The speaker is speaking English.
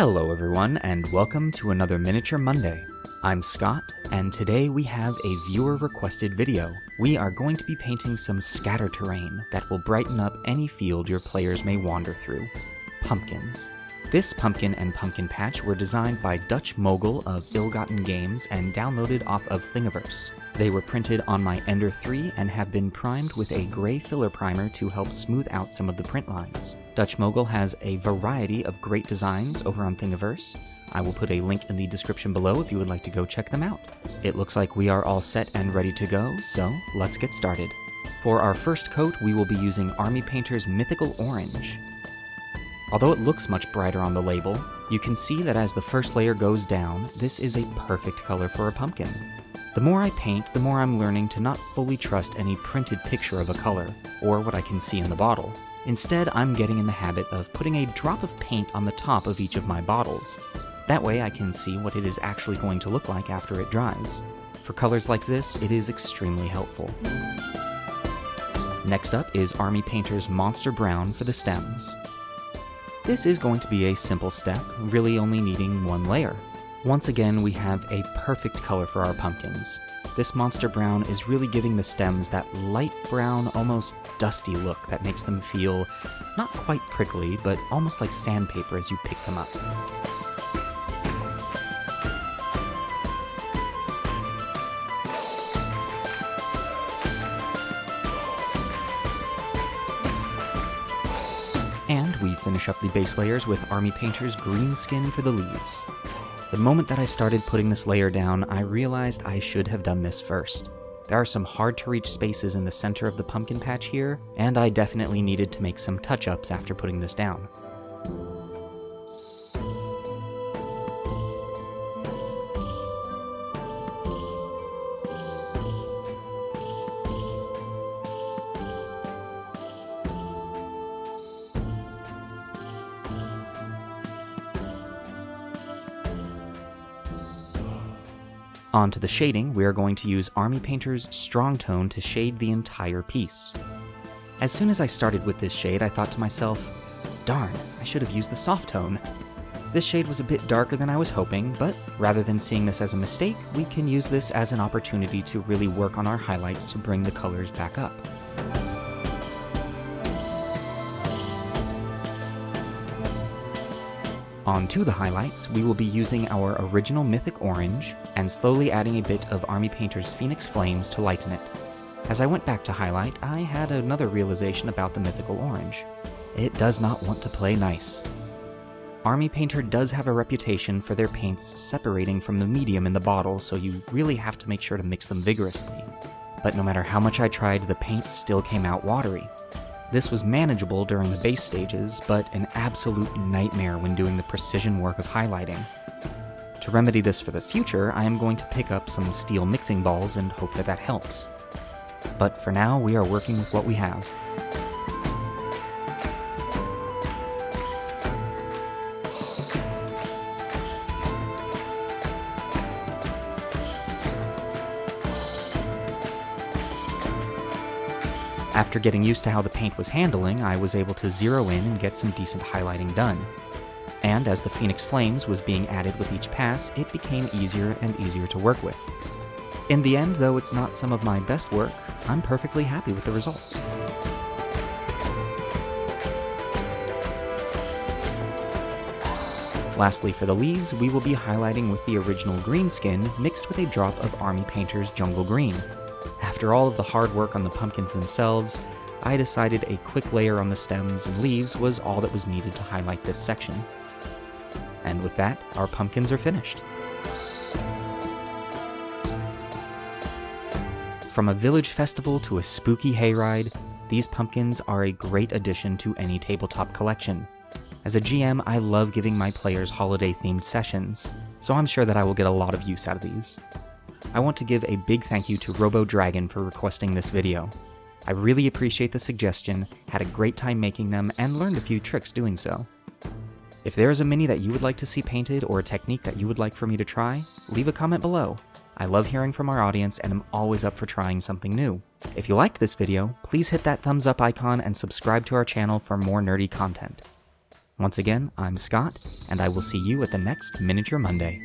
Hello everyone, and welcome to another Miniature Monday. I'm Scott, and today we have a viewer-requested video. We are going to be painting some scatter terrain that will brighten up any field your players may wander through. Pumpkins. This pumpkin and pumpkin patch were designed by Dutch Mogul of Ill-Gotten Games and downloaded off of Thingiverse. They were printed on my Ender 3 and have been primed with a gray filler primer to help smooth out some of the print lines. Dutch Mogul has a variety of great designs over on Thingiverse. I will put a link in the description below if you would like to go check them out. It looks like we are all set and ready to go, so let's get started. For our first coat, we will be using Army Painter's Mythical Orange. Although it looks much brighter on the label, you can see that as the first layer goes down, this is a perfect color for a pumpkin. The more I paint, the more I'm learning to not fully trust any printed picture of a color, or what I can see in the bottle. Instead, I'm getting in the habit of putting a drop of paint on the top of each of my bottles. That way I can see what it is actually going to look like after it dries. For colors like this, it is extremely helpful. Next up is Army Painter's Monster Brown for the stems. This is going to be a simple step, really only needing one layer. Once again, we have a perfect color for our pumpkins. This Monster Brown is really giving the stems that light brown, almost dusty look that makes them feel not quite prickly, but almost like sandpaper as you pick them up. And we finish up the base layers with Army Painter's green skin for the leaves. The moment that I started putting this layer down, I realized I should have done this first. There are some hard to reach spaces in the center of the pumpkin patch here, and I definitely needed to make some touch-ups after putting this down. On to the shading, we are going to use Army Painter's Strong Tone to shade the entire piece. As soon as I started with this shade, I thought to myself, darn, I should have used the soft tone. This shade was a bit darker than I was hoping, but rather than seeing this as a mistake, we can use this as an opportunity to really work on our highlights to bring the colors back up. On to the highlights, we will be using our original Mythic Orange and slowly adding a bit of Army Painter's Phoenix Flames to lighten it. As I went back to highlight, I had another realization about the Mythical Orange. It does not want to play nice. Army Painter does have a reputation for their paints separating from the medium in the bottle, so you really have to make sure to mix them vigorously. But no matter how much I tried, the paint still came out watery. This was manageable during the base stages, but an absolute nightmare when doing the precision work of highlighting. To remedy this for the future, I am going to pick up some steel mixing balls and hope that that helps. But for now, we are working with what we have. After getting used to how the paint was handling, I was able to zero in and get some decent highlighting done. And as the Phoenix Flames was being added with each pass, it became easier and easier to work with. In the end, though it's not some of my best work, I'm perfectly happy with the results. Lastly, for the leaves, we will be highlighting with the original green skin mixed with a drop of Army Painter's Jungle Green. After all of the hard work on the pumpkins themselves, I decided a quick layer on the stems and leaves was all that was needed to highlight this section. And with that, our pumpkins are finished. From a village festival to a spooky hayride, these pumpkins are a great addition to any tabletop collection. As a GM, I love giving my players holiday-themed sessions, so I'm sure that I will get a lot of use out of these. I want to give a big thank you to Robo Dragon for requesting this video. I really appreciate the suggestion, had a great time making them, and learned a few tricks doing so. If there is a mini that you would like to see painted or a technique that you would like for me to try, leave a comment below. I love hearing from our audience and am always up for trying something new. If you liked this video, please hit that thumbs up icon and subscribe to our channel for more nerdy content. Once again, I'm Scott, and I will see you at the next Miniature Monday.